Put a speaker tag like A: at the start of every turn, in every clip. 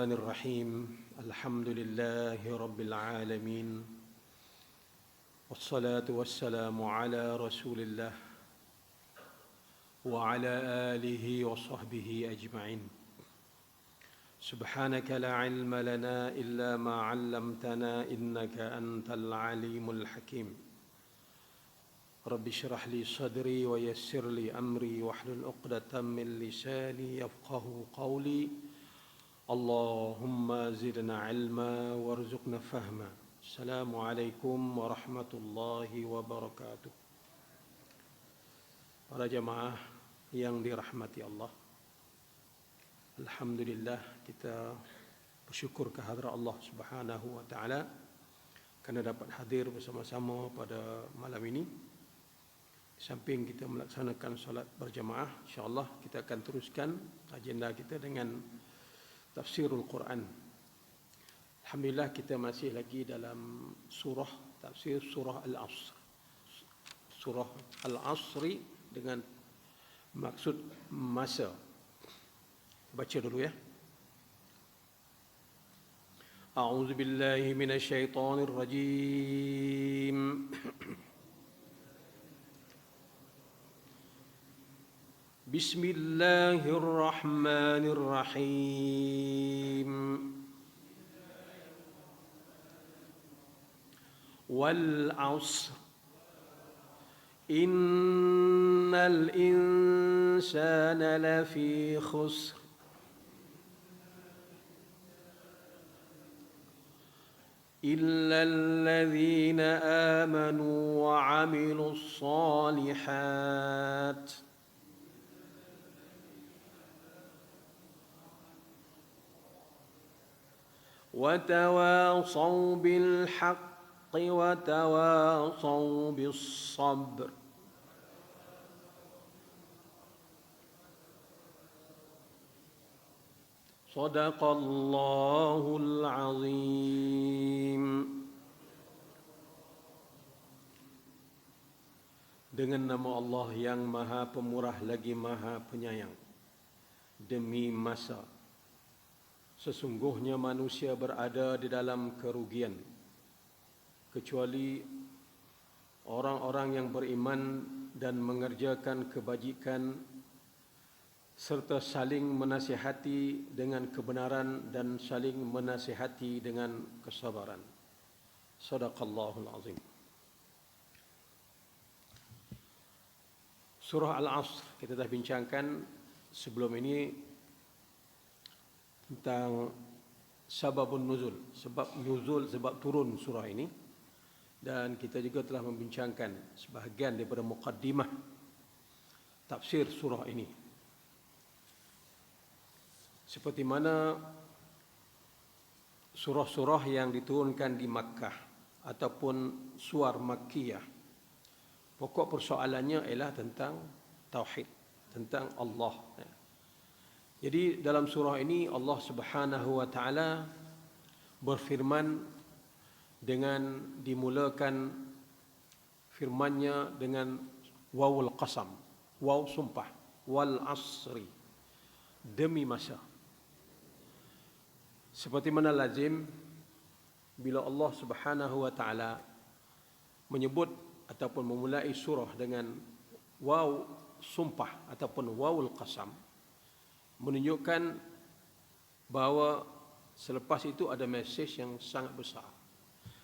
A: الرحمن الرحيم الحمد لله رب العالمين والصلاة والسلام على رسول الله وعلى آله وصحبه أجمعين سبحانك لا علم لنا إلا ما علمتنا إنك أنت العليم الحكيم رب اشرح لي صدري ويسر لي أمري واحلل عقدة من لساني يفقه قولي اللهم زدنا علما وارزقنا فهما. Assalamualaikum warahmatullahi wabarakatuh. Para jamaah yang dirahmati Allah, alhamdulillah kita bersyukur kehadrat Allah Subhanahu wa taala kerana dapat hadir bersama-sama pada malam ini. Di samping kita melaksanakan solat berjamaah, insya-Allah kita akan teruskan agenda kita dengan tafsirul Quran. Alhamdulillah kita masih lagi dalam tafsir surah Al-Asr. Surah Al-Asri dengan maksud masa. Baca dulu ya. A'udzu billahi minasyaitonir rajim. Bismillahirrahmanirrahim. Wal 'asr innal insana lafi khusr illa alladhina amanu wa 'amilus shalihat وتواصوا بالحق وتواصوا بالصبر صدق الله العظيم. Dengan nama Allah yang Maha Pemurah lagi Maha Penyayang. Demi masa, sesungguhnya manusia berada di dalam kerugian kecuali orang-orang yang beriman dan mengerjakan kebajikan serta saling menasihati dengan kebenaran dan saling menasihati dengan kesabaran. Shadaqallahul azim. Surah Al-Asr kita dah bincangkan sebelum ini tentang sababun nuzul, sebab turun surah ini, dan kita juga telah membincangkan sebahagian daripada muqaddimah tafsir surah ini. Seperti mana surah-surah yang diturunkan di Makkah ataupun suar Makkiyah, pokok persoalannya ialah tentang tauhid, tentang Allah. Jadi dalam surah ini Allah Subhanahu wa taala berfirman dengan dimulakan firman-Nya dengan wawul qasam, waw sumpah, wal asri, demi masa. Seperti mana lazim bila Allah Subhanahu wa taala menyebut ataupun memulai surah dengan waw sumpah ataupun wawul qasam, menunjukkan bahawa selepas itu ada mesej yang sangat besar,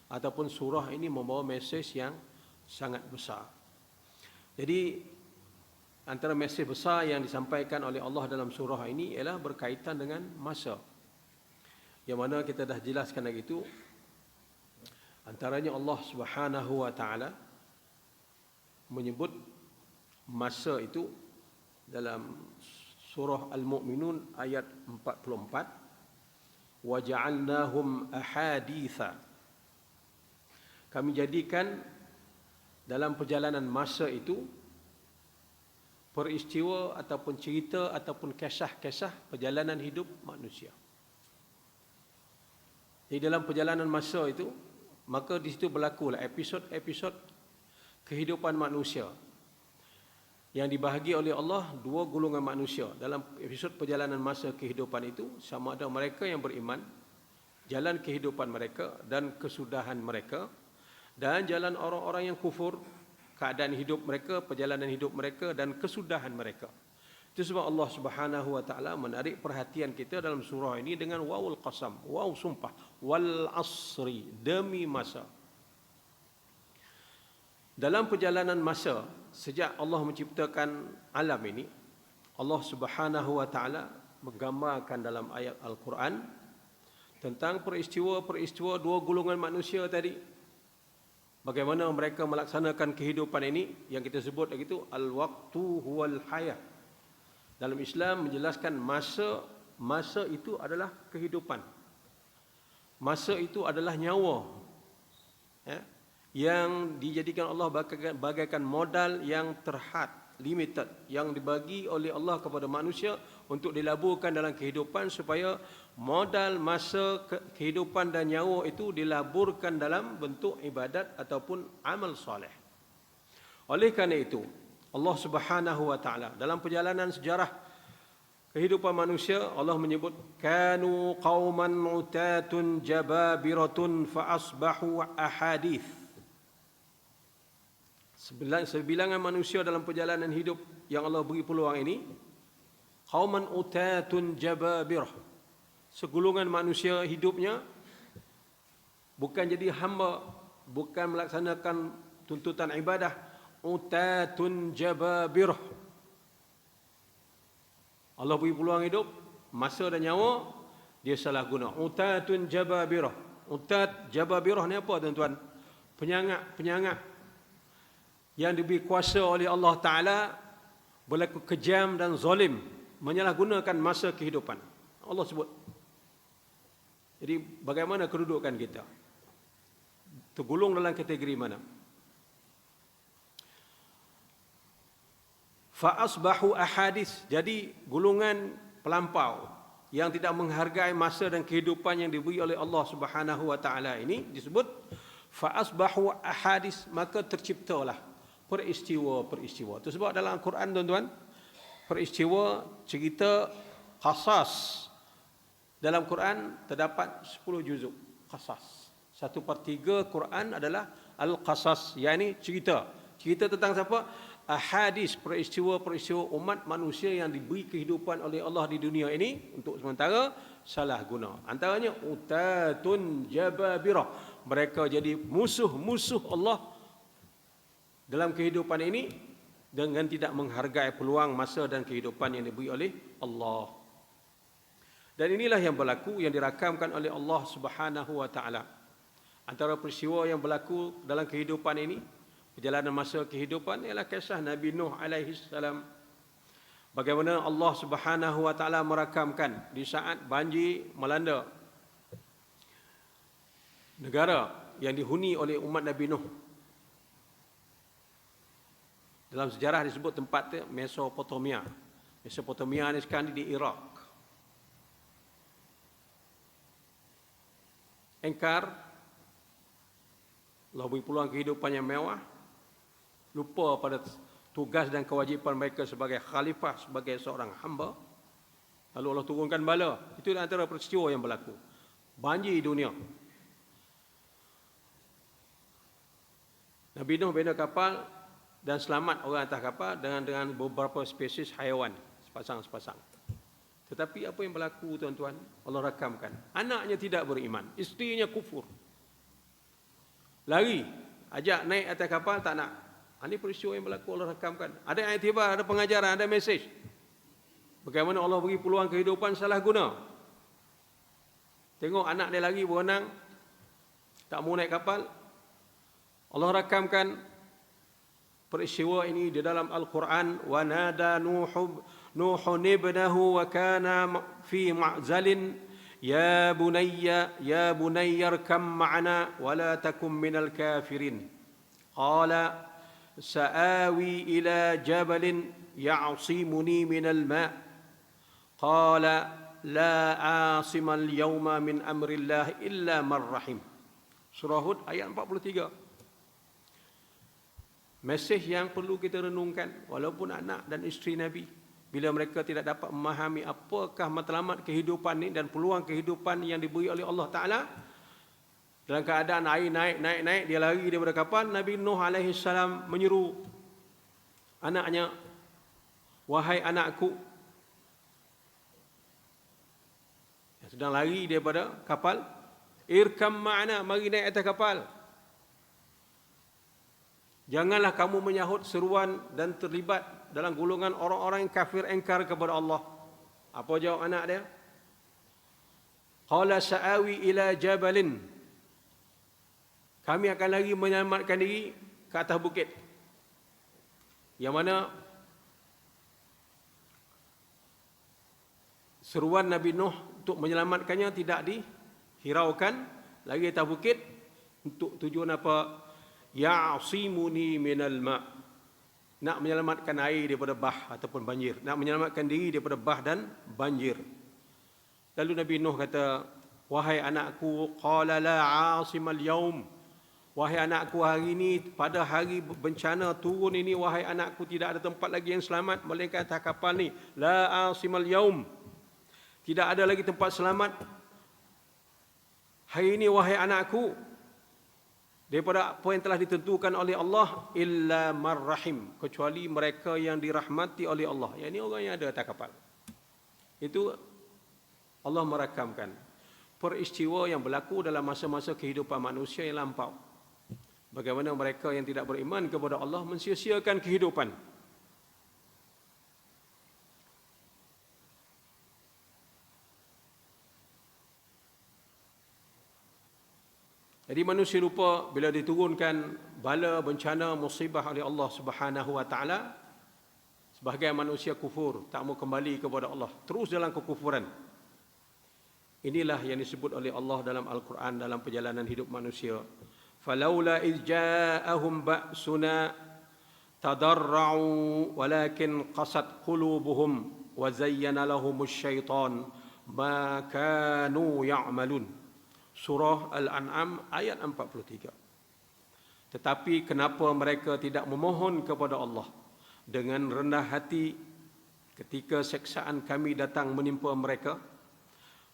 A: ataupun surah ini membawa mesej yang sangat besar. Jadi antara mesej besar yang disampaikan oleh Allah dalam surah ini ialah berkaitan dengan masa, yang mana kita dah jelaskan lagi itu. Antaranya Allah Subhanahu wa taala menyebut masa itu dalam surah Al-Mu'minun ayat 44, waja'alnahum ahaditha. Kami jadikan dalam perjalanan masa itu peristiwa ataupun cerita ataupun kisah-kisah perjalanan hidup manusia. Di dalam perjalanan masa itu, maka di situ berlakulah episod-episod kehidupan manusia. yang dibahagi oleh Allah dua golongan manusia dalam episod perjalanan masa kehidupan itu, sama ada mereka yang beriman, jalan kehidupan mereka dan kesudahan mereka, dan jalan orang-orang yang kufur, keadaan hidup mereka, perjalanan hidup mereka dan kesudahan mereka. Itu sebab Allah Subhanahu wa taala menarik perhatian kita dalam surah ini dengan wawul qasam, waw sumpah, wal asri, demi masa. Dalam perjalanan masa, sejak Allah menciptakan alam ini, Allah Subhanahu wa taala menggambarkan dalam ayat Al-Quran tentang peristiwa-peristiwa dua golongan manusia tadi. Bagaimana mereka melaksanakan kehidupan ini yang kita sebut begitu al-waqtu huwal hayah. Dalam Islam menjelaskan masa itu adalah kehidupan. Masa itu adalah nyawa. Ya, yang dijadikan Allah bagaikan modal yang terhad, limited, yang dibagi oleh Allah kepada manusia untuk dilaburkan dalam kehidupan supaya modal masa kehidupan dan nyawa itu dilaburkan dalam bentuk ibadat ataupun amal soleh. Oleh kerana itu, Allah Subhanahu wa taala dalam perjalanan sejarah kehidupan manusia, Allah menyebut kanu qauman mutatun jababiratun fa asbahu ahadith. Sebilangan manusia dalam perjalanan hidup yang Allah beri peluang ini, qauman utatun jababirah. Segolongan manusia hidupnya bukan jadi hamba, bukan melaksanakan tuntutan ibadah, utatun jababirah. Allah beri peluang hidup, masa dan nyawa, dia salah guna. Utatun jababirah. Utat jababirah ni apa tuan-tuan? Penyangak yang diberi kuasa oleh Allah Ta'ala berlaku kejam dan zalim, menyalahgunakan masa kehidupan. Allah sebut. Jadi bagaimana kedudukan kita? Tergolong dalam kategori mana? Fa'asbahu ahadis. Jadi golongan pelampau yang tidak menghargai masa dan kehidupan yang diberi oleh Allah Subhanahu wa taala ini disebut fa'asbahu ahadis, maka terciptalah peristiwa-peristiwa. Itu sebab dalam Al-Quran tuan-tuan, peristiwa cerita qasas dalam Quran terdapat 10 juzuk qasas. 1/3 Quran adalah al-qasas, yakni cerita. Cerita tentang siapa? Ahadis, peristiwa-peristiwa umat manusia yang diberi kehidupan oleh Allah di dunia ini untuk sementara salah guna. Antaranya utatun jababirah. Mereka jadi musuh-musuh Allah dalam kehidupan ini dengan tidak menghargai peluang masa dan kehidupan yang diberi oleh Allah. Dan inilah yang berlaku, yang dirakamkan oleh Allah Subhanahu wa taala. Antara peristiwa yang berlaku dalam kehidupan ini, perjalanan masa kehidupan, ialah kisah Nabi Nuh alaihi salam. Bagaimana Allah Subhanahu wa taala merakamkan di saat banjir melanda negara yang dihuni oleh umat Nabi Nuh. Dalam sejarah disebut tempat itu Mesopotamia. Mesopotamia ini sekarang di Iraq. Engkar, Allah beri peluang kehidupan yang mewah, lupa pada tugas dan kewajipan mereka sebagai khalifah, sebagai seorang hamba. Lalu Allah turunkan bala. Itu antara peristiwa yang berlaku. Banjir dunia. Nabi Nuh bina kapal dan selamat orang atas kapal dengan beberapa spesies haiwan, sepasang-sepasang. Tetapi apa yang berlaku tuan-tuan? Allah rakamkan. Anaknya tidak beriman, isterinya kufur. Lari, ajak naik atas kapal, tak nak. Ini peristiwa yang berlaku, Allah rakamkan. Ada ayat tiba, ada pengajaran, ada mesej. Bagaimana Allah beri peluang kehidupan salah guna. Tengok anak dia lari berenang, tak mau naik kapal. Allah rakamkan peristiwa ini di dalam Al-Quran. Wa nada Nuhun ibnahu wa kana fi ma'zalin ya bunayya arkam ma'ana wa la takum minal kafirin. Qala sa'awi ila jabalin ya'simuni minal ma'. Qala la asima al-yawma min amrillah illa man rahim. Surah Hud ayat 43. Mesej yang perlu kita renungkan, walaupun anak dan isteri Nabi, bila mereka tidak dapat memahami apakah matlamat kehidupan ini dan peluang kehidupan yang diberi oleh Allah Ta'ala, dalam keadaan air naik, dia lari daripada kapal, Nabi Nuh alaihi salam menyeru anaknya, wahai anakku, yang sedang lari daripada kapal, irkam ma'ana, mari naik atas kapal. Janganlah kamu menyahut seruan dan terlibat dalam golongan orang-orang yang kafir engkar kepada Allah. Apa jawab anak dia? Qala sa'awi ila jabalin. Kami akan lagi menyelamatkan diri ke atas bukit. Yang mana seruan Nabi Nuh untuk menyelamatkannya tidak dihiraukan, lagi atas bukit. Untuk tujuan apa? Ya'simuni minal ma'. Nak menyelamatkan air daripada bah ataupun banjir. Nak menyelamatkan diri daripada bah dan banjir. Lalu Nabi Nuh kata, wahai anakku, qala la 'asimal yaum. Wahai anakku, hari ini, pada hari bencana turun ini, wahai anakku, tidak ada tempat lagi yang selamat melainkan atas kapal ni. La 'asimal yaum. Tidak ada lagi tempat selamat hari ini, wahai anakku, daripada apa yang telah ditentukan oleh Allah, illa marrahim, kecuali mereka yang dirahmati oleh Allah. Yang ini orang yang ada atas kapal. Itu Allah merakamkan peristiwa yang berlaku dalam masa-masa kehidupan manusia yang lampau. Bagaimana mereka yang tidak beriman kepada Allah mensia-siakan kehidupan. Jadi manusia lupa bila diturunkan bala, bencana, musibah oleh Allah Subhanahu wa taala, sebahagian manusia kufur, tak mau kembali kepada Allah, terus dalam kekufuran. Inilah yang disebut oleh Allah dalam Al-Quran dalam perjalanan hidup manusia. Falaula iz ja'ahum ba'suna tadarra'u walakin qasat qulubuhum wa zayyana lahumus syaitan ma kanu ya'malun. Surah Al-An'am ayat 43. Tetapi kenapa mereka tidak memohon kepada Allah dengan rendah hati ketika seksaan kami datang menimpa mereka?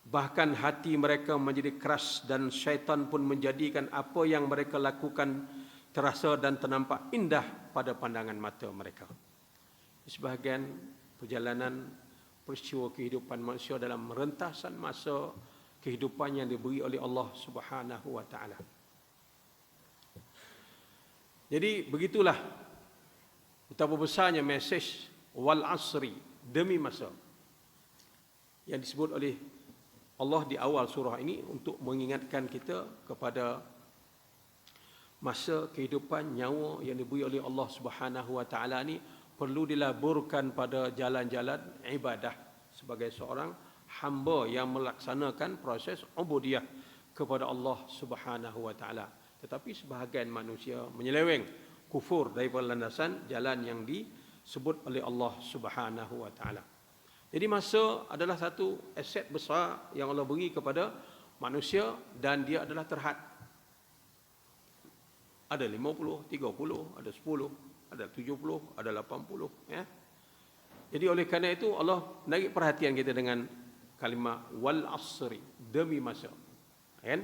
A: Bahkan hati mereka menjadi keras dan syaitan pun menjadikan apa yang mereka lakukan terasa dan ternampak indah pada pandangan mata mereka. Sebahagian perjalanan peristiwa kehidupan manusia dalam rentasan masa kehidupan yang diberi oleh Allah Subhanahu wa taala. Jadi begitulah betapa besarnya mesej wal asri, demi masa, yang disebut oleh Allah di awal surah ini untuk mengingatkan kita kepada masa kehidupan nyawa yang diberi oleh Allah Subhanahu wa taala ni perlu dilaburkan pada jalan-jalan ibadah sebagai seorang hamba yang melaksanakan proses ubudiyah kepada Allah Subhanahu wa taala. Tetapi sebahagian manusia menyeleweng, kufur daripada landasan jalan yang disebut oleh Allah Subhanahu wa taala. Jadi masa adalah satu aset besar yang Allah beri kepada manusia dan dia adalah terhad. Ada 50, 30, ada 10, ada 70, ada 80, ya. Jadi oleh kerana itu Allah menarik perhatian kita dengan kalimah wal asri, demi masa. Kan?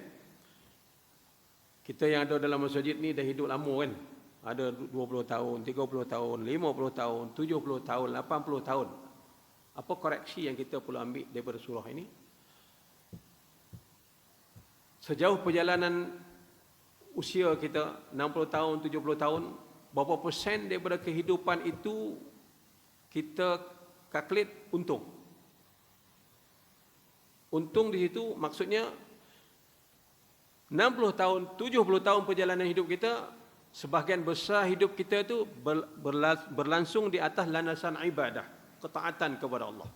A: Kita yang ada dalam masjid ni dah hidup lama kan? Ada 20 tahun, 30 tahun, 50 tahun, 70 tahun, 80 tahun. Apa koreksi yang kita perlu ambil daripada surah ini? Sejauh perjalanan usia kita 60 tahun, 70 tahun, berapa persen daripada kehidupan itu kita kalkulat untung? Untung di situ maksudnya 60 tahun, 70 tahun perjalanan hidup kita, sebahagian besar hidup kita itu berlangsung di atas landasan ibadah, ketaatan kepada Allah.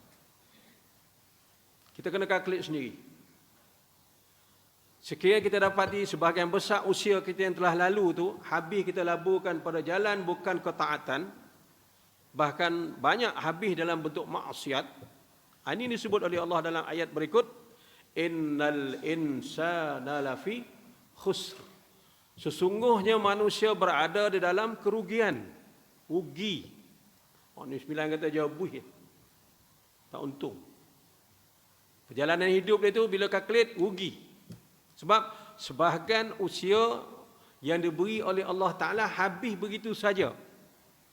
A: Kita kena kalkulat sendiri. Sekiranya kita dapati sebahagian besar usia kita yang telah lalu tu habis kita laburkan pada jalan bukan ketaatan, bahkan banyak habis dalam bentuk maksiat. Ini disebut oleh Allah dalam ayat berikut, innal insana lafi khusr. Sesungguhnya manusia berada di dalam kerugian. Rugi. Ni 9 kata jawab buih. Tak untung. Perjalanan hidup dia tu bila kalkulat rugi. Sebab sebahagian usia yang diberi oleh Allah Ta'ala habis begitu saja.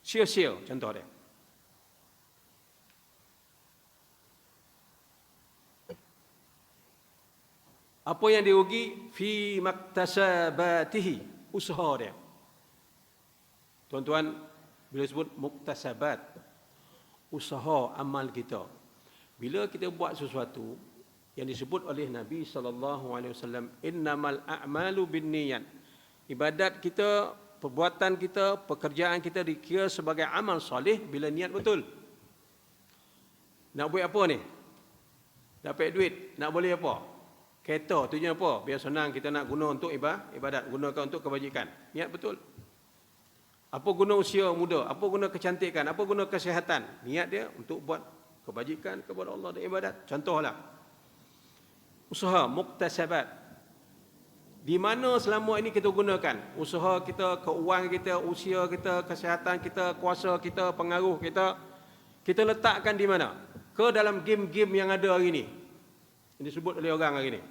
A: Sia-sia contoh dia. Apa yang dirugi? Fi maktasabatihi. Usaha dia. Tuan-tuan, bila sebut muktasabat, usaha amal kita. Bila kita buat sesuatu yang disebut oleh Nabi SAW, innamal a'malu binniyat. Ibadat kita, perbuatan kita, pekerjaan kita dikira sebagai amal soleh bila niat betul. Nak buat apa ni? Dapat duit, nak boleh apa? Kereta tujuan apa? Biar senang kita nak guna untuk ibadat, gunakan untuk kebajikan. Niat betul. Apa guna usia muda? Apa guna kecantikan? Apa guna kesihatan? Niat dia untuk buat kebajikan kepada Allah dan ibadat. Contohlah. Usaha, muktasabat. Di mana selama ini kita gunakan? Usaha kita, keuangan kita, usia kita, kesihatan kita, kuasa kita, pengaruh kita. Kita letakkan di mana? Ke dalam game-game yang ada hari ini. Yang disebut oleh orang hari ini.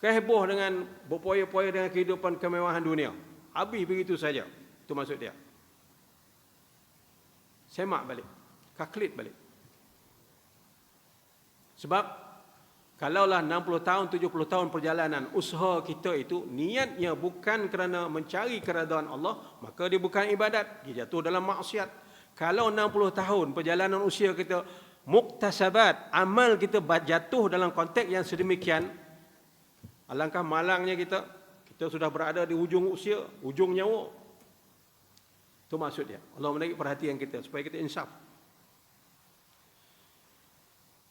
A: Keheboh dengan berpoya-poya dengan kehidupan kemewahan dunia. Habis begitu saja. Itu maksud dia. Semak balik. Kalkulat balik. Sebab kalaulah 60 tahun, 70 tahun perjalanan usaha kita itu niatnya bukan kerana mencari keredaan Allah, maka dia bukan ibadat, dia jatuh dalam maksiat. Kalau 60 tahun perjalanan usia kita muktasabat, amal kita jatuh dalam konteks yang sedemikian, alangkah malangnya kita sudah berada di ujung usia, ujung nyawa. Itu maksud dia. Allah menarik perhatian kita supaya kita insaf.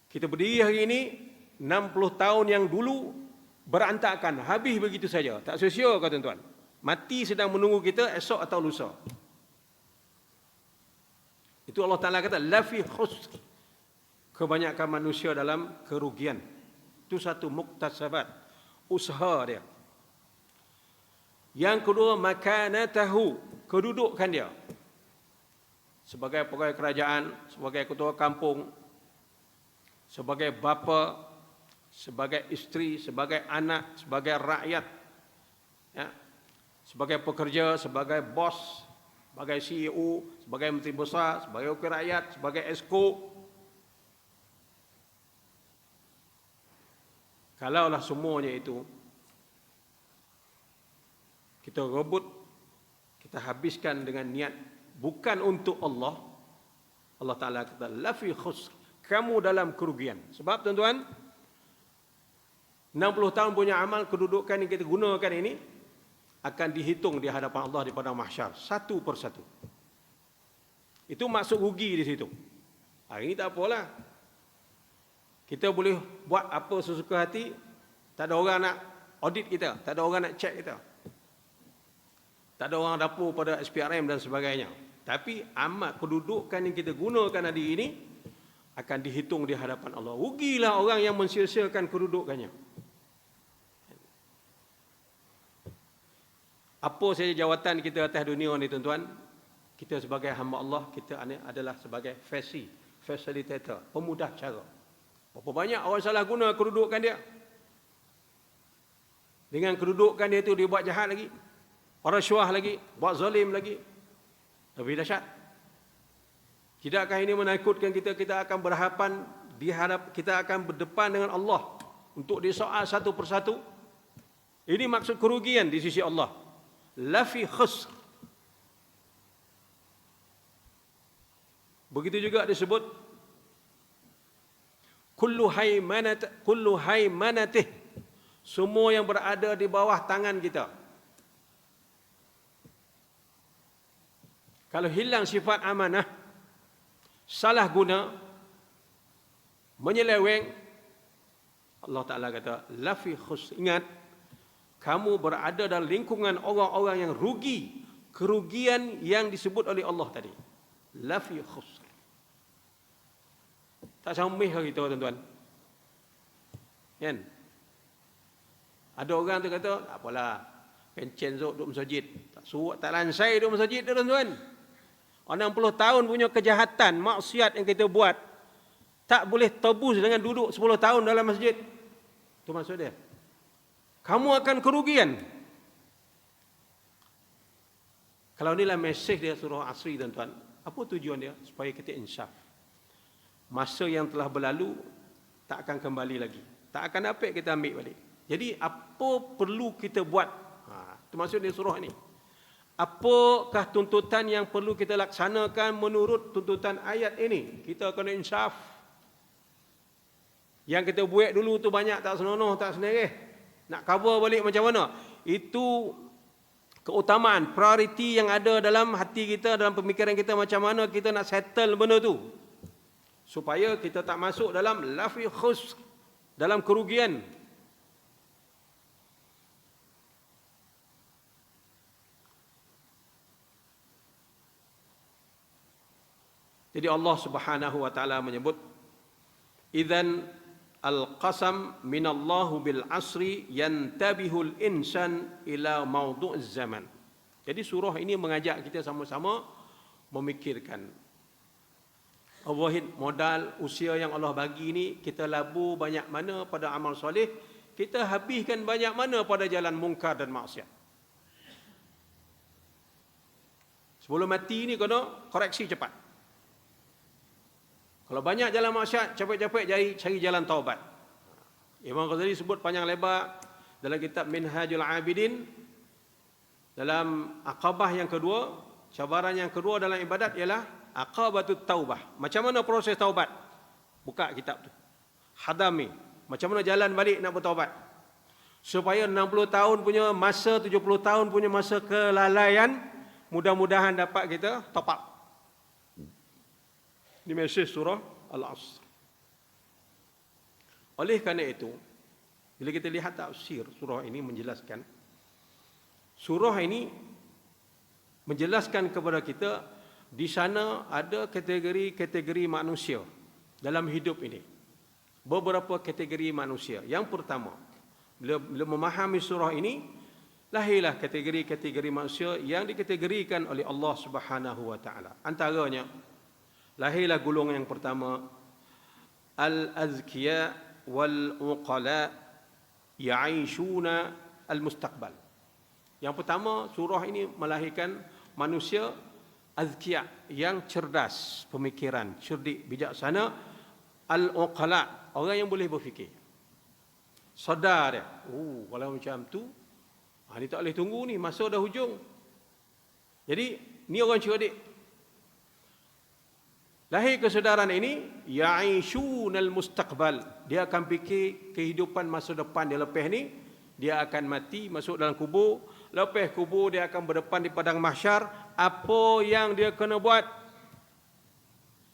A: Kita berdiri hari ini 60 tahun yang dulu berantakan, habis begitu saja. Tak sia-sia kau tuan-tuan. Mati sedang menunggu kita esok atau lusa. Itu Allah Ta'ala kata lafi khusr. Kebanyakan manusia dalam kerugian. Itu satu muktasabat, usaha dia. Yang kedua, makanatahu, kedudukan dia. Sebagai pegawai kerajaan, sebagai ketua kampung, sebagai bapa, sebagai isteri, sebagai anak, sebagai rakyat, ya, sebagai pekerja, sebagai bos, sebagai CEO, sebagai menteri besar, sebagai wakil rakyat, sebagai esko. Kalaulah semuanya itu kita rebut, kita habiskan dengan niat bukan untuk Allah, Allah Ta'ala kata lafi khusr, kamu dalam kerugian. Sebab tuan-tuan, 60 tahun punya amal, kedudukan yang kita gunakan ini akan dihitung di hadapan Allah di padang mahsyar satu persatu. Itu maksud rugi di situ. Hari ini tak apalah. Kita boleh buat apa sesuka hati, tak ada orang nak audit kita, tak ada orang nak check kita. Tak ada orang dapur pada SPRM dan sebagainya. Tapi amat kedudukan yang kita gunakan hari ini akan dihitung di hadapan Allah. Rugilah orang yang mensia-siakan kedudukannya. Apa saja jawatan kita atas dunia ni tuan-tuan, kita sebagai hamba Allah, kita adalah sebagai facilitator, pemudah cara. Berapa banyak orang salah guna kedudukan dia. Dengan kedudukan dia itu dia buat jahat lagi, rasuah lagi, buat zalim lagi. Lebih dahsyat. Tidakkah ini menakutkan kita? Kita akan berhadapan kita akan berdepan dengan Allah untuk disoal satu persatu. Ini maksud kerugian di sisi Allah. Lafi khusr. Begitu juga disebut kullu haymanatih, semua yang berada di bawah tangan kita. Kalau hilang sifat amanah, salah guna, menyeleweng, Allah Ta'ala kata lafi khusr. Ingat, kamu berada dalam lingkungan orang-orang yang rugi, kerugian yang disebut oleh Allah tadi. Lafi khusr. Tak samih kita tuan-tuan. Kan? Ada orang tu kata, tak apalah, Pencen zuk duduk masjid. Tak suruh, tak lansai duduk masjid tuan-tuan. 60 tahun punya kejahatan, maksiat yang kita buat, tak boleh tebus dengan duduk 10 tahun dalam masjid. Itu maksud dia. Kamu akan kerugian. Kalau inilah mesej dia surah Asri tuan-tuan. Apa tujuan dia? Supaya kita insaf. Masa yang telah berlalu tak akan kembali lagi. Tak akan dapat kita ambil balik. Jadi apa perlu kita buat? Itu maksud dia surah ni. Apakah tuntutan yang perlu kita laksanakan menurut tuntutan ayat ini? Kita kena insaf. Yang kita buat dulu tu banyak tak senonoh, tak senereh. Nak cover balik macam mana? Itu keutamaan, prioriti yang ada dalam hati kita, dalam pemikiran kita, macam mana kita nak settle benda tu. Supaya kita tak masuk dalam lafi khus, dalam kerugian. Jadi Allah Subhanahu wa taala menyebut idzan al-qasam minallahu bil asri yantabihul insan ila mawdu'iz zaman. Jadi surah ini mengajak kita sama-sama memikirkan. Wahid modal usia yang Allah bagi ni kita labur banyak mana pada amal soleh, kita habiskan banyak mana pada jalan mungkar dan maksiat. Sebelum mati ni kena koreksi cepat. Kalau banyak jalan maksiat, cepat-cepat cari jalan taubat. Imam Ghazali sebut panjang lebar dalam kitab Minhajul Abidin, dalam akabah yang kedua, cabaran yang kedua dalam ibadat ialah aqabatut taubah. Macam mana proses taubat? Buka kitab tu. Hadami. Macam mana jalan balik nak bertaubat? Supaya 60 tahun punya masa, 70 tahun punya masa kelalaian, mudah-mudahan dapat kita top up. Ini mesej surah Al-Asr. Oleh kerana itu, bila kita lihat tafsir surah ini menjelaskan, surah ini menjelaskan kepada kita di sana ada kategori-kategori manusia dalam hidup ini. Beberapa kategori manusia. Yang pertama, bila memahami surah ini, lahirlah kategori-kategori manusia yang dikategorikan oleh Allah Subhanahu wa taala. Antaranya lahirlah golongan yang pertama, al-azkiya wal-uqala ya'ishuna al-mustaqbal. Yang pertama, surah ini melahirkan manusia azkiya, yang cerdas pemikiran, cerdik, bijaksana, al-uqala, orang yang boleh berfikir. Sedar dia. Kalau macam tu, ni tak boleh tunggu ni, masa dah hujung. Jadi, ni orang cerdik. Lahir kesedaran ini, ya'ishunal mustaqbal. Dia akan fikir kehidupan masa depan dia lepas ni. Dia akan mati, masuk dalam kubur. Lepas kubur, dia akan berdepan di padang mahsyar. Apa yang dia kena buat?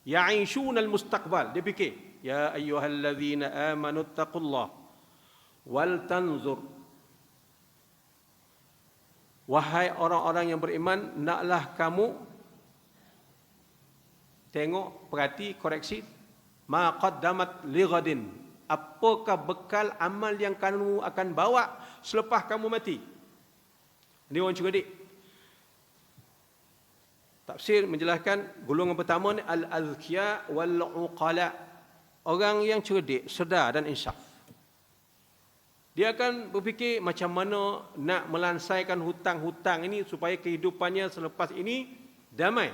A: Ya'ishunal mustaqbal. Dia fikir, ya ayyuhallazina amanu taqullah wal tanzur. Wahai orang-orang yang beriman, naklah kamu tengok, perhati, koreksi, ma qaddamat li ghadin. Apakah bekal amal yang kamu akan bawa selepas kamu mati? Ini orang cerdik. Tafsir menjelaskan golongan pertama ni al-azkiya wal uqala. Orang yang cerdik, sedar dan insaf. Dia akan berfikir macam mana nak melansaikan hutang-hutang ini supaya kehidupannya selepas ini damai.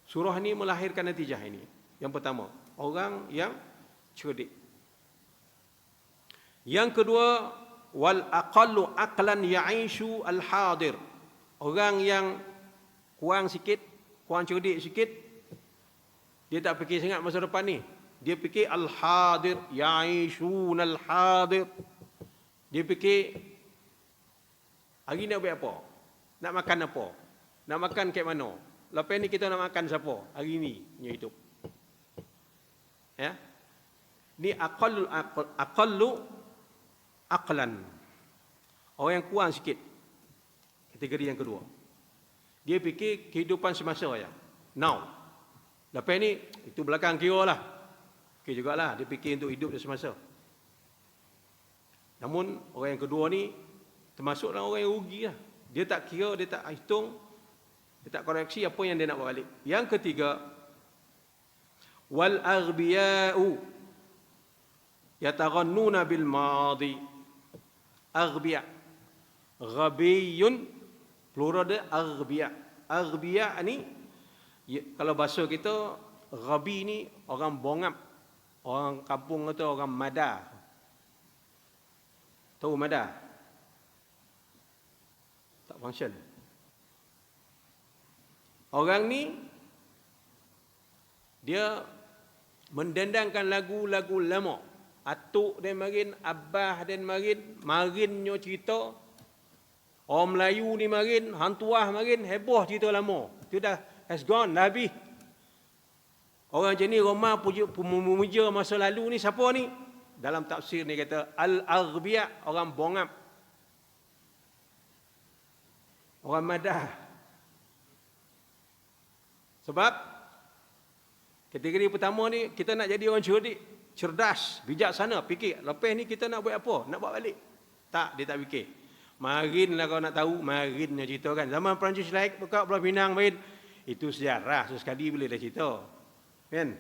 A: Surah ini melahirkan natijah ini. Yang pertama, orang yang cerdik. Yang kedua, wal aqallu aqlan ya'ishu al-hadir. Orang yang kurang sikit, kurang cerdik sikit, dia tak fikir sangat masa depan ni. Dia fikir al-hadir, ya'ishun al-hadir. Dia fikir hari nak buat apa? Nak makan apa? Nak makan kat mana? Lepas ni kita nak makan siapa? Hari ni punya hidup. Ya. Ni aqallu aqlan. Orang yang kurang sikit. Kategori yang kedua. Dia fikir kehidupan semasa ya. Now. Lepas ni itu belakang kira lah. Okey jugalah dia fikir untuk hidup dia semasa. Namun orang yang kedua ni termasuklah orang yang rugi lah. Dia tak kira, dia tak hitung, dia tak koreksi apa yang dia nak buat balik. Yang ketiga, wal aghbiya'u yataghannuna bil madi. Aghbiya, ghabiyun, plural dia aghbiya. Aghbiya ni kalau bahasa kita, ghabi ni orang bongap, orang kampung kata orang madar. Tahu madar? Tak function. Orang ni dia mendendangkan lagu-lagu lama. Atuk dan marin, abah dan marinnya cerita. Orang Melayu ni marin, hantuah marin, heboh cerita lama. Itu dah has gone, dah habis. Orang macam ni, Roma pemuja masa lalu ni, siapa ni? Dalam tafsir ni kata, al-aghbiya, orang bongap. Orang madah. Sebab, kategori pertama ni, kita nak jadi orang cerdas, bijaksana, fikir. Lepas ni kita nak buat apa? Nak buat balik. Tak, dia tak fikir. Marinlah kau nak tahu, marinnya cerita kan. Zaman Perancis naik, buka Pulau Pinang main. Itu sejarah, sesekali boleh dah cerita. Kan?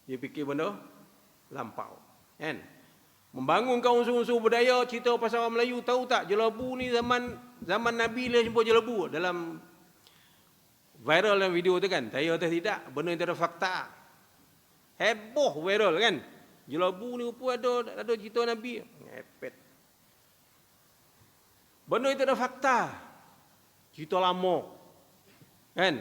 A: Dia fikir benda lampau. Kan? Membangunkan unsur-unsur budaya, cerita pasal orang Melayu, tahu tak? Jelebu ni zaman Nabi lah jumpa jelebu. Dalam viral dalam video tu kan. Saya atau tidak, benda yang tak ada fakta. Heboh viral kan. Jelebu ni rupa ada cerita Nabi. Ngepet. Benda itu ada fakta. Cerita lama. Kan?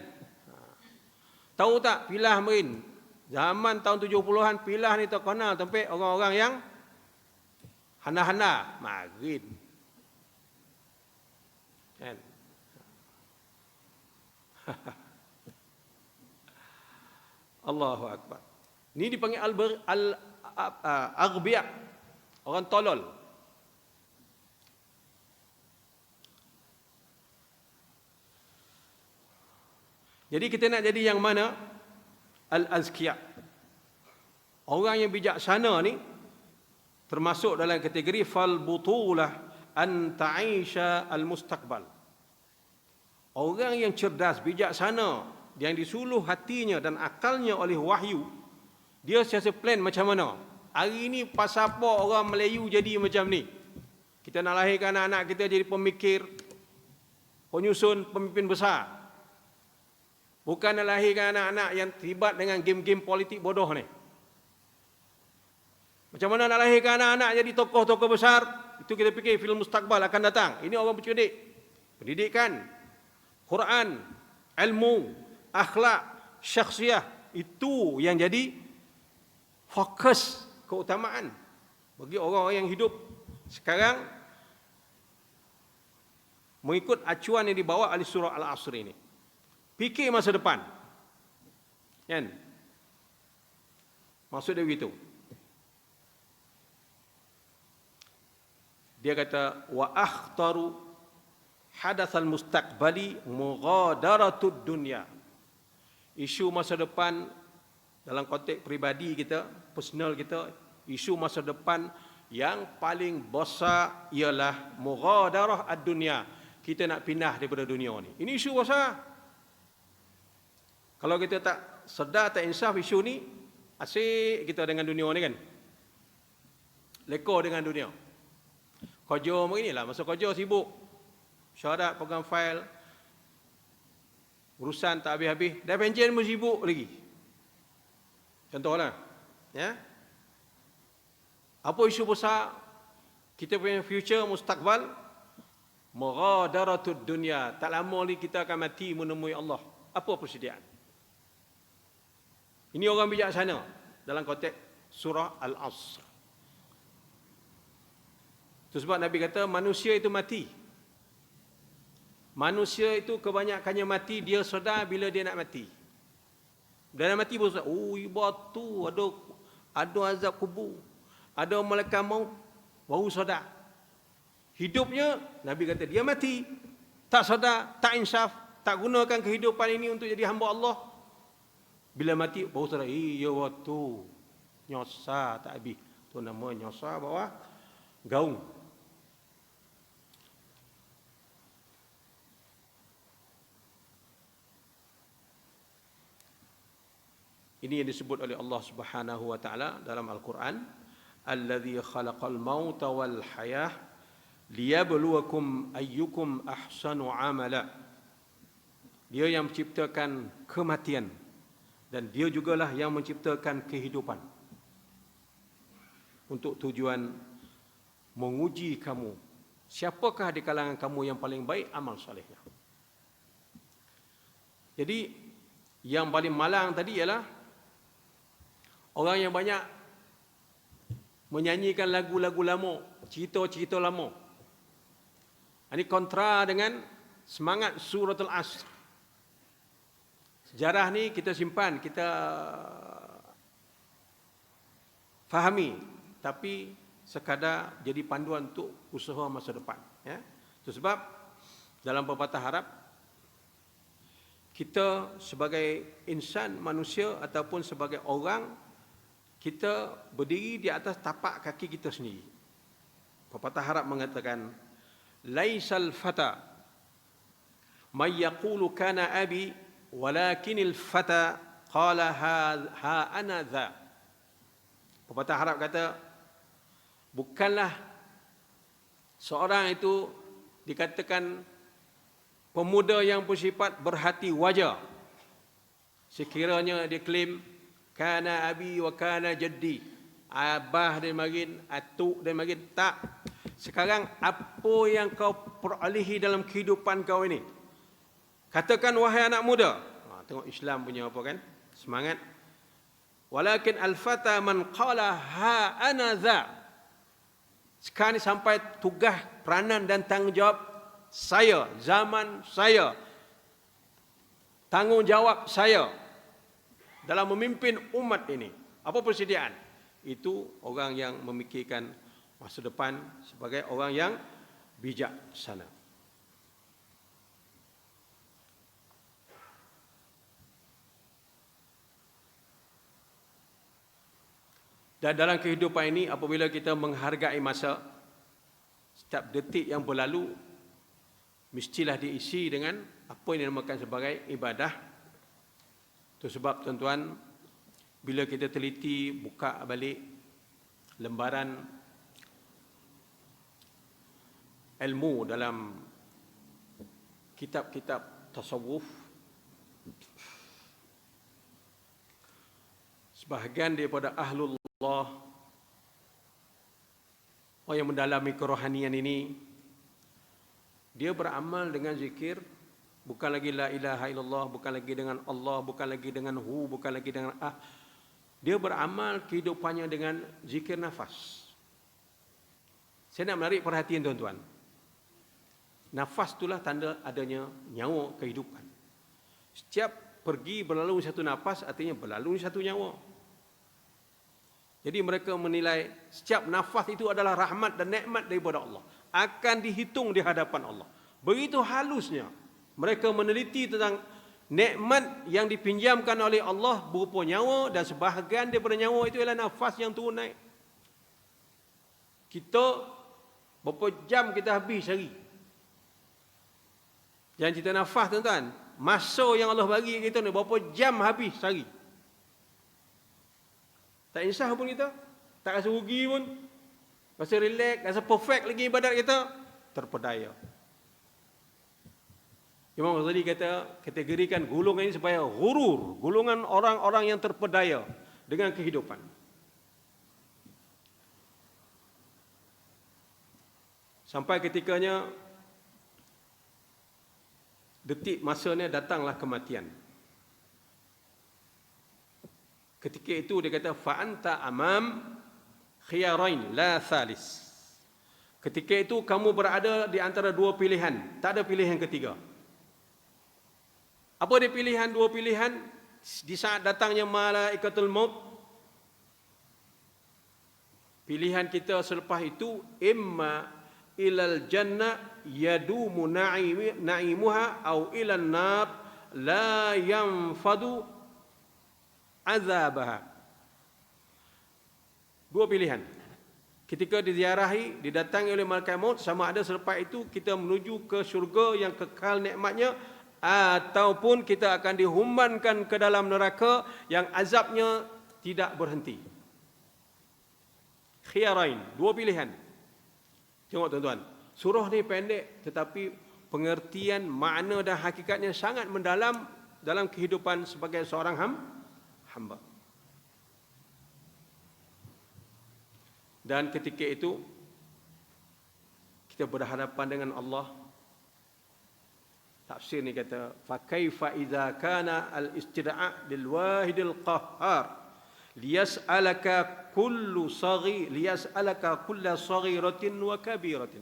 A: Tahu tak Pilah main? Zaman tahun 70-an Pilah ni terkenal tempat orang-orang yang hana-hana marin. Kan? Allahu Akbar. Ini dipanggil al-aghbiya, orang tolol. Jadi kita nak jadi yang mana? Al-azkiya. Orang yang bijaksana ni termasuk dalam kategori fal butulah an ta'isha al-mustaqbal. Orang yang cerdas, bijaksana, yang disuluh hatinya dan akalnya oleh wahyu, dia siasa plan macam mana. Hari ni pasal apa orang Melayu jadi macam ni? Kita nak lahirkan anak-anak kita jadi pemikir, penyusun, pemimpin besar. Bukan nak lahirkan anak-anak yang terlibat dengan game-game politik bodoh ni. Macam mana nak lahirkan anak-anak jadi tokoh-tokoh besar? Itu kita fikir film mustaqbal akan datang. Ini orang bercerdik. Pendidikan, Quran, ilmu, akhlak, syakhsiah. Itu yang jadi fokus keutamaan bagi orang-orang yang hidup sekarang mengikut acuan yang dibawa oleh surah Al-Asr ini. Fikir masa depan. Kan? Maksud dia begitu. Dia kata wa akhtaru hadatsal mustaqbali mughadaratud dunya. Isu masa depan dalam konteks peribadi kita, personal kita, isu masa depan yang paling besar ialah mughadarah ad-dunya. Kita nak pindah daripada dunia ni. Ini isu besar. Kalau kita tak sedar, tak insaf isu ni, asyik kita dengan dunia ni kan. Leka dengan dunia. Kerja beginilah, masa kerja sibuk. Syarat, pegang fail, urusan tak habis-habis. Dah pension pun sibuk lagi. Contohlah. Ya? Apa isu besar? Kita punya future, mustaqbal. Mughadaratud dunya. Tak lama lagi kita akan mati menemui Allah. Apa persediaan? Ini orang bijaksana dalam konteks surah Al-Asr. Itu sebab Nabi kata manusia itu mati. Manusia itu kebanyakannya mati, dia sedar bila dia nak mati. Dia nak mati pun sedar, oh batu, ada azab kubur, ada malaikat maut, baru sedar. Hidupnya, Nabi kata dia mati, tak sedar, tak insaf, tak gunakan kehidupan ini untuk jadi hamba Allah. Bila mati, baru sedar, ya waktu, nyosa tak habis. Itu nama nyosa bawah gaung. Ini yang disebut oleh Allah Subhanahu wa taala dalam Al-Quran, allazi khalaqal mauta wal hayah liyabluwakum ayyukum ahsanu amala. Dia yang menciptakan kematian dan dia jugalah yang menciptakan kehidupan untuk tujuan menguji kamu, siapakah di kalangan kamu yang paling baik amal solehnya. Jadi yang paling malang tadi ialah orang yang banyak menyanyikan lagu-lagu lama, cerita-cerita lama. Ini kontra dengan semangat suratul Asr. Sejarah ni kita simpan, kita fahami, tapi sekadar jadi panduan untuk usaha masa depan. Ya. Itu sebab dalam pepatah Arab, kita sebagai insan manusia ataupun sebagai orang, kita berdiri di atas tapak kaki kita sendiri. Pepatah Arab mengatakan, laisal fata may yaqulu kana abi walakinil fata qala ha ana dha. Pepatah Arab kata, bukanlah seorang itu dikatakan pemuda yang bersifat berhati wajar sekiranya dia klaim kana abi wa kana jaddi, abah dia marin, atuk dia marin. Tak. Sekarang apa yang kau perolehi dalam kehidupan kau ini, katakan wahai anak muda. Tengok Islam punya apa kan, semangat. Walakin al-fata man qala ha ana dha. Sekarang ni sampai tugas, peranan dan tanggungjawab saya, zaman saya, tanggungjawab saya dalam memimpin umat ini. Apa persediaan? Itu orang yang memikirkan masa depan sebagai orang yang bijaksana. Dan dalam kehidupan ini, apabila kita menghargai masa, setiap detik yang berlalu mestilah diisi dengan apa yang dinamakan sebagai ibadah. Itu sebab tuan-tuan, bila kita teliti buka balik lembaran ilmu dalam kitab-kitab tasawuf, sebahagian daripada ahlullah, orang yang mendalami kerohanian ini, dia beramal dengan zikir, bukan lagi la ilaha illallah, bukan lagi dengan Allah, bukan lagi dengan hu, bukan lagi dengan Dia beramal kehidupannya dengan zikir nafas. Saya nak menarik perhatian tuan-tuan. Nafas itulah tanda adanya nyawa kehidupan. Setiap pergi berlalu satu nafas, artinya berlalu satu nyawa. Jadi mereka menilai setiap nafas itu adalah rahmat dan nikmat daripada Allah, akan dihitung di hadapan Allah. Begitu halusnya mereka meneliti tentang nikmat yang dipinjamkan oleh Allah berupa nyawa, dan sebahagian daripada nyawa itu ialah nafas yang turun naik. Kita berapa jam kita habis sehari? Jangan cerita nafas tuan-tuan. Masa yang Allah bagi kita ni, berapa jam habis sehari? Tak insaf pun kita, tak rasa rugi pun, rasa relax, rasa perfect lagi ibadat kita, terpedaya. Imam Ghazali kata, kategorikan golongan ini supaya ghurur, golongan orang-orang yang terpedaya dengan kehidupan. Sampai ketikanya detik masanya datanglah kematian. Ketika itu dia kata fa anta amam khiyarain la thalis. Ketika itu kamu berada di antara dua pilihan, tak ada pilihan ketiga. Apa dia pilihan, dua pilihan di saat datangnya malaikatul maut? Pilihan kita selepas itu, imma ilal jannah yadumu na'imuha au ilan nar la yanfadu azabaha. Dua pilihan. Ketika diziarahi, didatangi oleh malaikat maut, sama ada selepas itu kita menuju ke syurga yang kekal nikmatnya, ataupun kita akan dihumbankan ke dalam neraka yang azabnya tidak berhenti. Khiyarain, dua pilihan. Tengok tuan-tuan, surah ni pendek tetapi pengertian, makna dan hakikatnya sangat mendalam dalam kehidupan sebagai seorang hamba. Dan ketika itu kita berhadapan dengan Allah. Tafsir ni kata, fa kaifa idza kana al-istid'a' lil wahidil qahhar liyas'alaka kullu saghiratin wa kabiratin.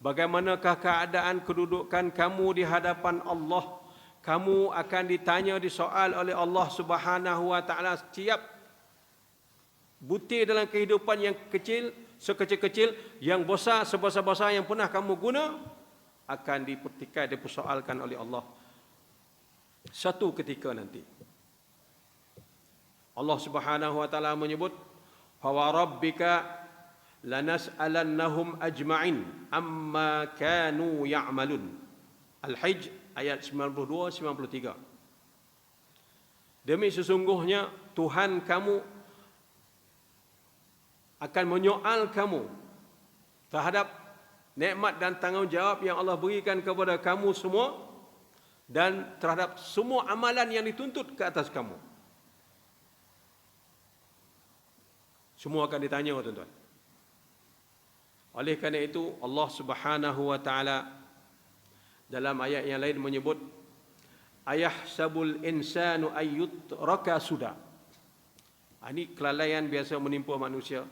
A: Bagaimanakah keadaan kedudukan kamu di hadapan Allah? Kamu akan ditanya, disoal oleh Allah Subhanahu wa taala setiap butir dalam kehidupan yang kecil, sekecil-kecil, yang besar, sebesar-besar yang pernah kamu guna, akan dipertikai, dipersoalkan oleh Allah satu ketika nanti. Allah Subhanahu wa taala menyebut, "Fa rabbika lanas'alannahum ajma'in amma kanu ya'malun." Al-Hijj ayat 92-93. Demi sesungguhnya Tuhan kamu akan menyoal kamu terhadap nikmat dan tanggungjawab yang Allah berikan kepada kamu semua dan terhadap semua amalan yang dituntut ke atas kamu. Semua akan ditanya, tuan-tuan. Oleh kerana itu Allah Subhanahu wa taala dalam ayat yang lain menyebut, ayahsabul insanu ayyutraka suda. Ini kelalaian biasa menimpa manusia.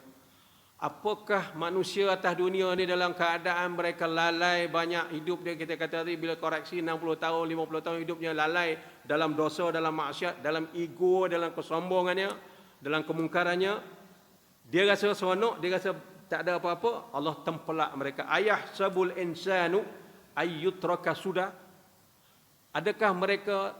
A: Apakah manusia atas dunia ni dalam keadaan mereka lalai banyak hidup dia, kita kata tadi bila koreksi 60 tahun, 50 tahun hidupnya lalai dalam dosa, dalam maksiat, dalam ego, dalam kesombongannya, dalam kemungkarannya. Dia rasa seronok, dia rasa tak ada apa-apa, Allah tempelak mereka. Ayahsabul insanu ayyutraka suda. Adakah mereka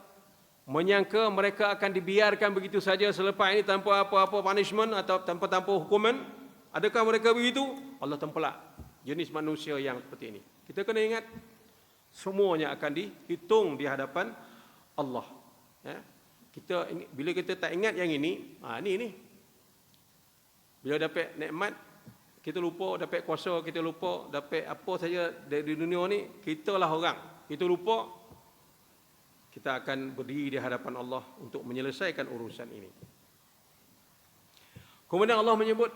A: menyangka mereka akan dibiarkan begitu saja selepas ini tanpa apa-apa punishment atau tanpa hukuman? Adakah mereka begitu? Allah tempelak jenis manusia yang seperti ini. Kita kena ingat, semuanya akan dihitung di hadapan Allah. Ya? Bila kita tak ingat yang ini, ni. Bila dapat nikmat, kita lupa, dapat kuasa, kita lupa, dapat apa saja dari dunia ni, kitalah orang. Kita lupa, kita akan berdiri di hadapan Allah untuk menyelesaikan urusan ini. Kemudian Allah menyebut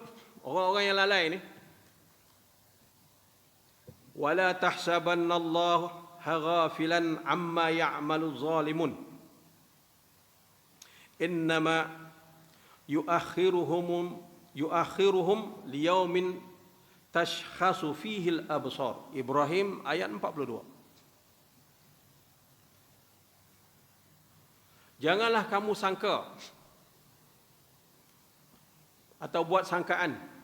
A: orang-orang yang lalai ni, wala tahsabannallaha ghafilan amma ya'malu zalimun innama yuakhiruhum liyaumin tashkhasu fihi al-absar. Ibrahim ayat 42. Janganlah kamu sangka atau buat sangkaan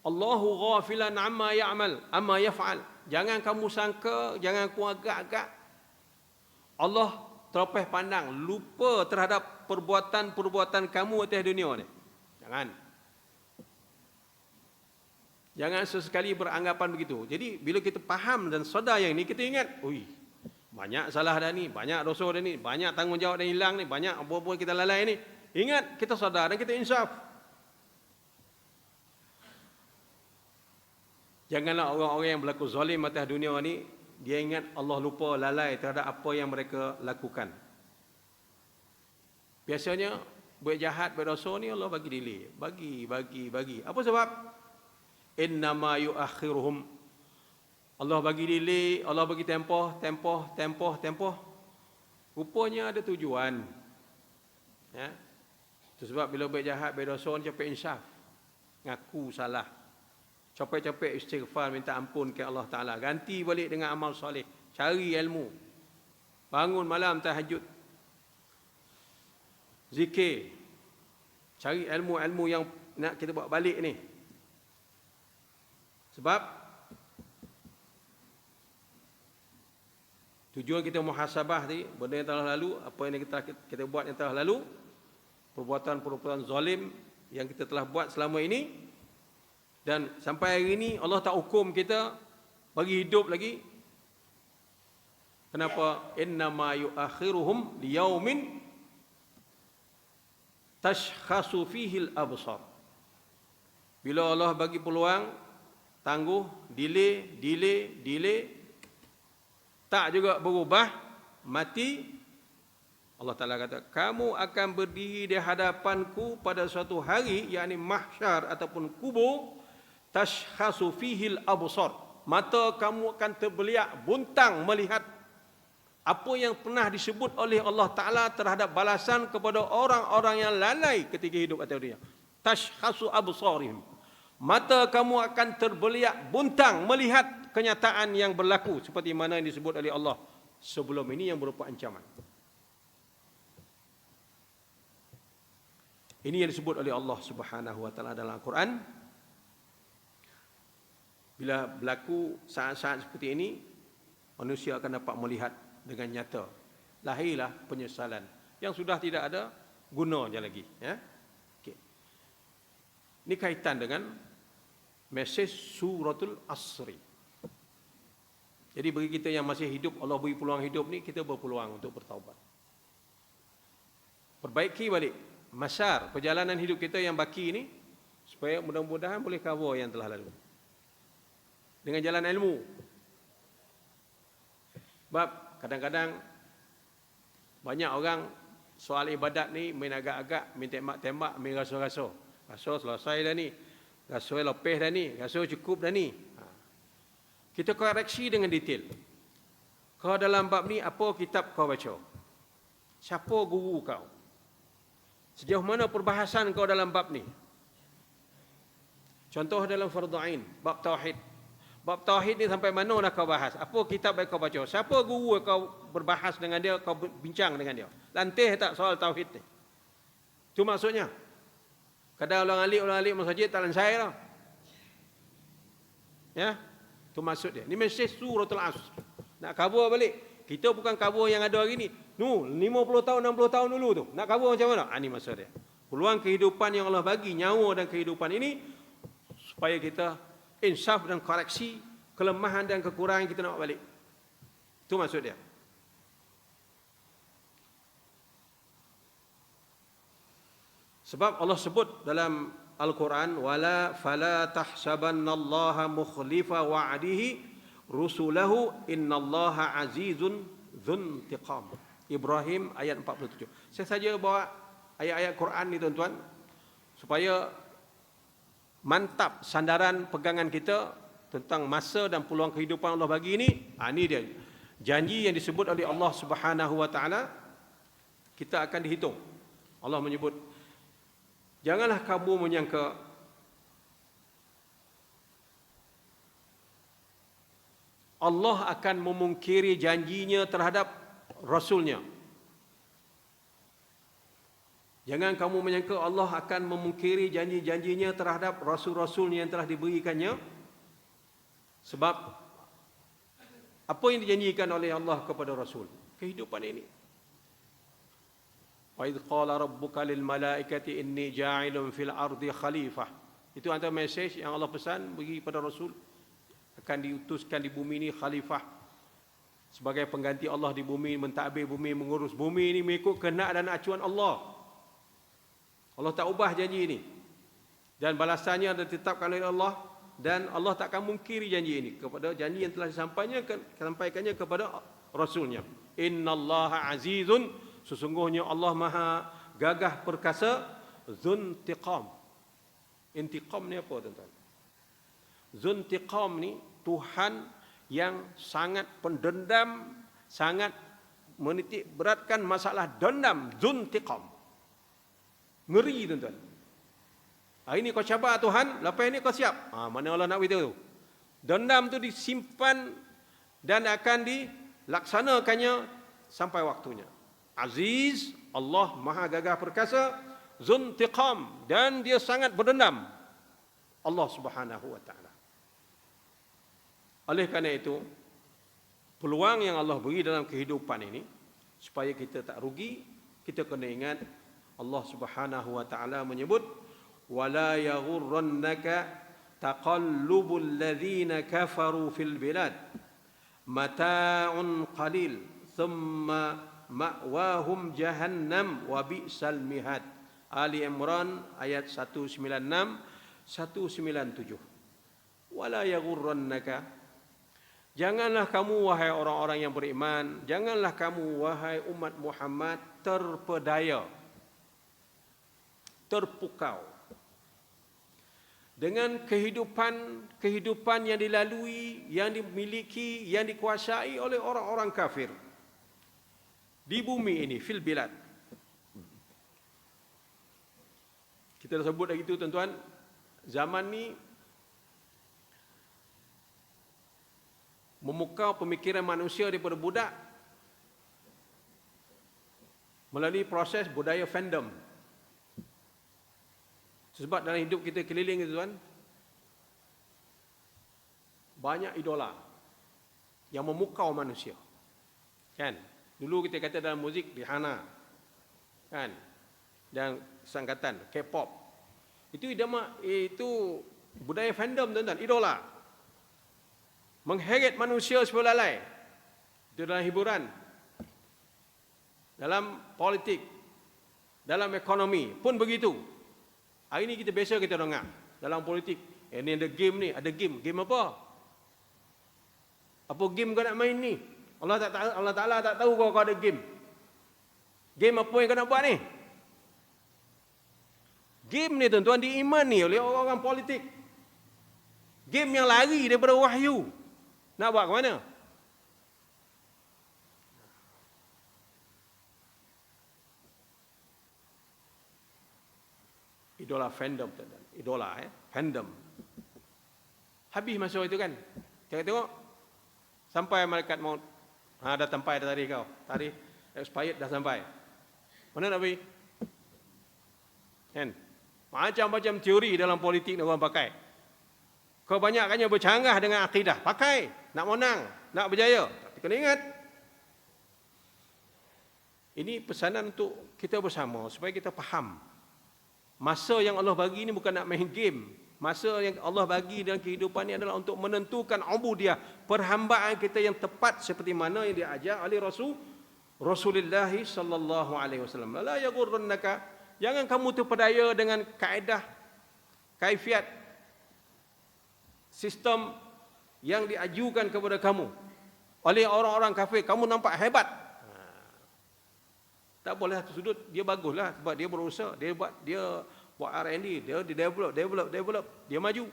A: Allahu ghafilan amma yaf'al. Jangan kamu sangka, jangan kamu agak-agak Allah terlepas pandang, lupa terhadap perbuatan-perbuatan kamu atas dunia ni. Jangan sesekali beranggapan begitu. Jadi bila kita faham dan sedar yang ni, kita ingat, banyak salah dah ni, banyak dosa dah ni, banyak tanggungjawab dah hilang ni, banyak apa-apa kita lalai ni. Ingat, kita sedar dan kita insaf. Janganlah orang-orang yang berlaku zalim atas dunia ni, dia ingat Allah lupa, lalai terhadap apa yang mereka lakukan. Biasanya buat jahat, buat dosa ni Allah bagi delay, bagi. Apa sebab? Innama yuakhiruhum. Allah bagi delay, Allah bagi tempoh. Rupanya ada tujuan. Ya. Itu sebab bila buat jahat, buat dosa ni cepat insaf. Ngaku salah. Capek-capek istighfar, minta ampun ke Allah Ta'ala. Ganti balik dengan amal soleh. Cari ilmu. Bangun malam tahajud. Zikir. Cari ilmu-ilmu yang nak kita buat balik ni. Sebab tujuan kita muhasabah tadi, benda yang telah lalu, apa yang kita buat yang telah lalu, perbuatan-perbuatan zalim yang kita telah buat selama ini, dan sampai hari ini Allah tak hukum kita bagi hidup lagi. Kenapa? Innama yuakhiruhum liyaumin tashkhasu fihi al-absar. Bila Allah bagi peluang, tangguh, delay, tak juga berubah, mati, Allah Ta'ala kata, kamu akan berdiri di hadapanku pada suatu hari, yakni mahsyar ataupun kubur, tashkhasu fihi al-absar. Mata kamu akan terbeliak, buntang melihat apa yang pernah disebut oleh Allah Ta'ala terhadap balasan kepada orang-orang yang lalai ketika hidup atas dunia. Tashkhasu absarihim. Mata kamu akan terbeliak buntang melihat kenyataan yang berlaku seperti mana yang disebut oleh Allah sebelum ini yang berupa ancaman. Ini yang disebut oleh Allah Subhanahu wa taala dalam Al-Quran. Bila berlaku saat-saat seperti ini, manusia akan dapat melihat dengan nyata. Lahirlah penyesalan yang sudah tidak ada gunanya lagi. Ya? Okay. Ini kaitan dengan mesej suratul Asri. Jadi bagi kita yang masih hidup, Allah beri peluang hidup ni, kita berpeluang untuk bertaubat. Perbaiki balik masar perjalanan hidup kita yang baki ini, supaya mudah-mudahan boleh cover yang telah lalu. Dengan jalan ilmu. Sebab kadang-kadang banyak orang soal ibadat ni main agak-agak, main tembak-tembak, main rasa-rasa. Rasa selesai dah ni. Rasa lepih dah ni. Rasa cukup dah ni. Kita koreksi dengan detail. Kau dalam bab ni, apa kitab kau baca? Siapa guru kau? Sejauh mana perbahasan kau dalam bab ni? Contoh dalam Fardhu Ain, bab Tauhid. Bab Tauhid ni sampai mana dah kau bahas? Apa kitab yang kau baca? Siapa guru kau berbahas dengan dia, kau bincang dengan dia? Lantih tak soal Tauhid ni? Itu maksudnya. Kadang orang alik masjid tak lansai tau. Ya? Itu maksud dia. Ni mesej suratul Asr. Nak cover balik. Kita bukan cover yang ada hari ni. 50 tahun, 60 tahun dulu tu. Nak cover macam mana? Ini maksud dia. Peluang kehidupan yang Allah bagi, nyawa dan kehidupan ini, supaya kita insaf dan koreksi kelemahan dan kekurangan kita nak balik. Itu maksud dia. Sebab Allah sebut dalam Al-Quran, wala fala tahsabannallaha mukhlifa wa'dihi rusulahu innallaha azizun dzuntiqam. Ibrahim ayat 47. Saya saja bawa ayat-ayat Quran ni tuan-tuan supaya mantap sandaran pegangan kita tentang masa dan peluang kehidupan Allah bagi ini. Ini dia. Janji yang disebut oleh Allah Subhanahu wa taala, kita akan dihitung. Allah menyebut, janganlah kamu menyangka Allah akan memungkiri janjinya terhadap Rasulnya. Jangan kamu menyangka Allah akan memungkiri janji-janjinya terhadap Rasul-Rasulnya yang telah diberikannya. Sebab apa yang dijanjikan oleh Allah kepada Rasul? Kehidupan ini. Wa idh qala rabbuka lil malaikati inni ja'ilun fil ardi khalifah. Itu antara mesej yang Allah pesan bagi pada Rasul. Akan diutuskan di bumi ini khalifah. Sebagai pengganti Allah di bumi, mentadbir bumi, mengurus bumi ini mengikut kehendak dan acuan Allah. Allah tak ubah janji ini. Dan balasannya ditetapkan oleh Allah. Dan Allah tak akan mungkiri janji ini. Kepada janji yang telah disampaikannya kepada Rasulnya. Innallaha azizun. Sesungguhnya Allah maha gagah perkasa. Zuntiqam. Intiqam ni apa tuan-tuan? Zuntiqam ni Tuhan yang sangat pendendam. Sangat menitik beratkan masalah dendam. Zuntiqam. Ngeri tuan-tuan. Hari ini kau cabar Tuhan, lepas ini kau siap. Mana Allah nak beritahu tu? Dendam tu disimpan dan akan dilaksanakannya sampai waktunya. Aziz, Allah maha gagah perkasa, Zuntiqam, dan dia sangat berdendam. Allah Subhanahu wa taala. Oleh kerana itu, peluang yang Allah beri dalam kehidupan ini, supaya kita tak rugi, kita kena ingat Allah Subhanahu wa taala menyebut, wala yaghurrannaka taqallubul ladzina kafaru fil bilad mata'un qalil thumma ma'wahum jahannam wa bi'sal mihad. Ali Imran ayat 196 197. Wala yaghurrannaka, janganlah kamu wahai orang-orang yang beriman, janganlah kamu wahai umat Muhammad terpedaya, terpukau dengan kehidupan yang dilalui, yang dimiliki, yang dikuasai oleh orang-orang kafir di bumi ini, fil bilad. Kita dah sebut lagi itu tuan-tuan, zaman ni memukau pemikiran manusia daripada budak melalui proses budaya fandom. Sebab dalam hidup kita keliling itu tuan, banyak idola yang memukau manusia. Kan? Dulu kita kata dalam muzik Rihanna. Kan? Dan sangkatan K-pop. Itu budaya fandom tuan-tuan, idola. Mengheret manusia supaya lalai. Itu dalam hiburan, dalam politik, dalam ekonomi pun begitu. Hari ini kita biasa kita dengar dalam politik, ini ada game ni, ada game. Game apa? Apa game kau nak main ni? Allah Ta'ala tak tahu kau ada game. Game apa yang kau nak buat ni? Game ni tuan-tuan diimani oleh orang-orang politik. Game yang lari daripada wahyu. Nak buat ke mana? Idola fandom, idola fandom. Habis masa itu kan. Kita tengok sampai malaikat maut. Dah sampai dah tarikh kau. Tarikh expired dah sampai. Mana nak pergi? Kan? Macam-macam teori dalam politik yang orang pakai. Kebanyakannya bercanggah dengan akidah. Pakai. Nak menang. Nak berjaya. Tapi kena ingat. Ini pesanan untuk kita bersama. Supaya kita faham. Masa yang Allah bagi ini bukan nak main game. Masa yang Allah bagi dalam kehidupan ini adalah untuk menentukan ubudiyah. Perhambaan kita yang tepat. Seperti mana yang diajar oleh Rasulullah sallallahu alaihi wasallam. La yaghurrannaka, jangan kamu terpedaya dengan kaedah, kaifiat, sistem yang diajukan kepada kamu oleh orang-orang kafir. Kamu nampak hebat. Tak boleh satu sudut, dia baguslah sebab dia berusaha, dia buat R&D, dia develop, dia maju.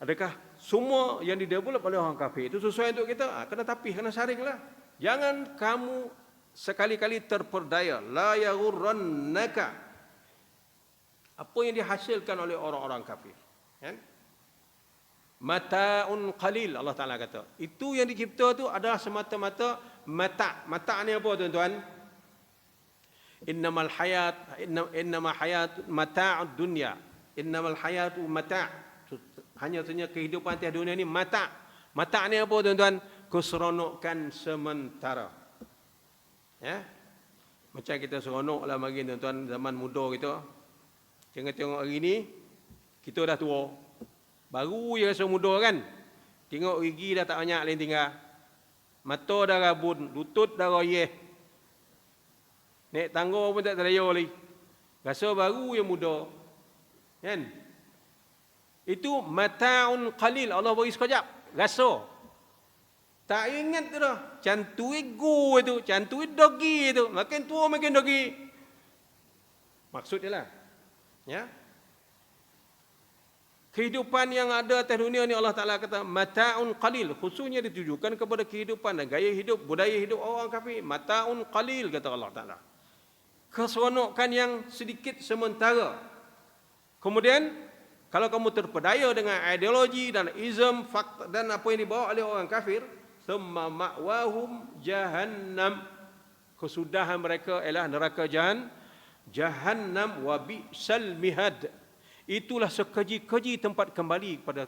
A: Adakah semua yang didevelop oleh orang kafir itu sesuai untuk kita? Kena tapih, kena saringlah. Jangan kamu sekali-kali terperdaya. La yaghurrannaka, apa yang dihasilkan oleh orang-orang kafir. Kan? Mata'un qalil, Allah Ta'ala kata. Itu yang dicipta tu adalah semata-mata mata'. Mata' ni apa tuan-tuan? Innama hayat mata'ud dunya. Innamal hayatu mata'. Hanya saja kehidupan atas dunia ni mata'. Mata' ni apa tuan-tuan? Keseronokan sementara. Ya? Macam kita seronok lah bagi tuan-tuan zaman muda kita. Tengok hari ni kita dah tua. Baru je rasa muda kan. Tengok gigi dah tak banyak lain tinggal. Mata dah rabun, lutut dah royeh. Naik tangga pun tak teraya lagi. Rasa baru yang muda. Kan? Itu mata'un qalil. Allah bagi sekejap. Rasa. Tak ingat tu dah. Cantu ego itu. Cantu dogi itu. Makin tua makin dogi. Maksud dia lah. Ya. Kehidupan yang ada atas dunia ni Allah Ta'ala kata mata'un qalil. Khususnya ditujukan kepada kehidupan dan gaya hidup, budaya hidup orang kafir. Mata'un qalil kata Allah Ta'ala. Keseronokan yang sedikit sementara. Kemudian kalau kamu terpedaya dengan ideologi dan ism, fakta dan apa yang dibawa oleh orang kafir, thumma ma'wahum jahannam. Kesudahan mereka ialah neraka jahannam wa bi'sal mihad. Itulah sekeji-keji tempat kembali pada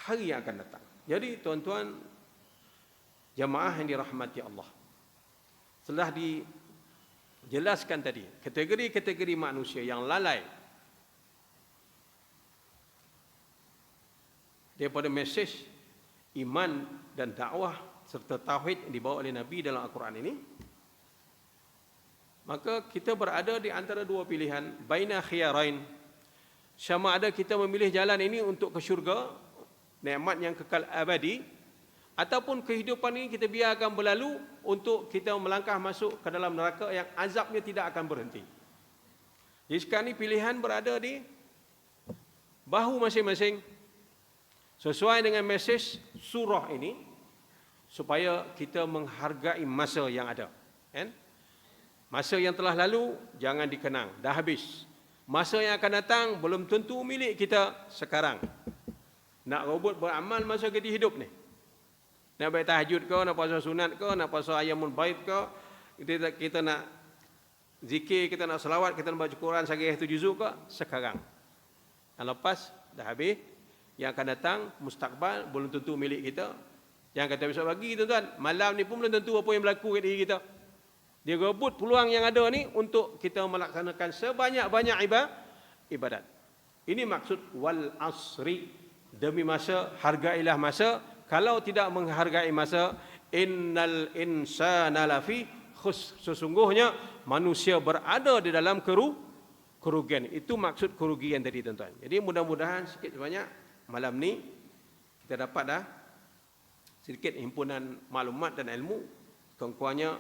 A: hari yang akan datang. Jadi tuan-tuan jamaah yang dirahmati Allah, setelah dijelaskan tadi kategori-kategori manusia yang lalai daripada mesej iman dan dakwah serta tauhid yang dibawa oleh Nabi dalam Al-Quran ini, maka kita berada di antara dua pilihan, baina khiyarain. Sama ada kita memilih jalan ini untuk ke syurga, nikmat yang kekal abadi, ataupun kehidupan ini kita biarkan berlalu untuk kita melangkah masuk ke dalam neraka yang azabnya tidak akan berhenti. Jadi sekarang ini pilihan berada di bahu masing-masing sesuai dengan mesej surah ini, supaya kita menghargai masa yang ada. Kan? Masa yang telah lalu jangan dikenang, dah habis. Masa yang akan datang belum tentu milik kita sekarang. Nak robot beramal masa kita hidup ni. Nak baik tahajud ke, nak puasa sunat ke, nak puasa ayamul baid ke, kita nak zikir, kita nak selawat, kita nak baca Quran sehari 7 juzuk ke, sekarang. Dan lepas dah habis, yang akan datang mustakbal belum tentu milik kita. Yang kata besok pagi, tuan-tuan, malam ni pun belum tentu apa yang berlaku kat diri kita. Dia rebut peluang yang ada ni untuk kita melaksanakan sebanyak-banyak ibadat. Ini maksud wal asri, demi masa, hargailah masa. Kalau tidak menghargai masa, innal insana lafi khus, sesungguhnya manusia berada di dalam kerugian. Itu maksud kerugian tadi, tuan-tuan. Jadi mudah-mudahan sikit sebanyak malam ni kita dapat dah sedikit himpunan maklumat dan ilmu. Kurang-kurangnya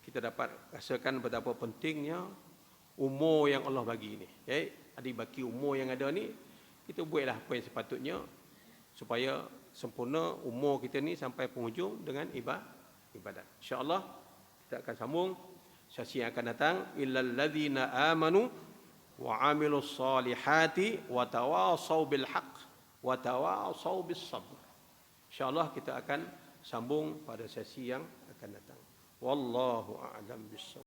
A: kita dapat rasakan betapa pentingnya umur yang Allah bagi ini. Adik bagi umur yang ada ni, kita buatlah apa yang sepatutnya supaya sempurna umur kita ni sampai penghujung dengan ibadat. InsyaAllah kita akan sambung sesi yang akan datang. Illal ladzina amanu wa amilus salihati wa tawasaw bil haqq wa tawasaw bis sabr. InsyaAllah kita akan sambung pada sesi yang akan datang. Wallahu a'lam bissawab.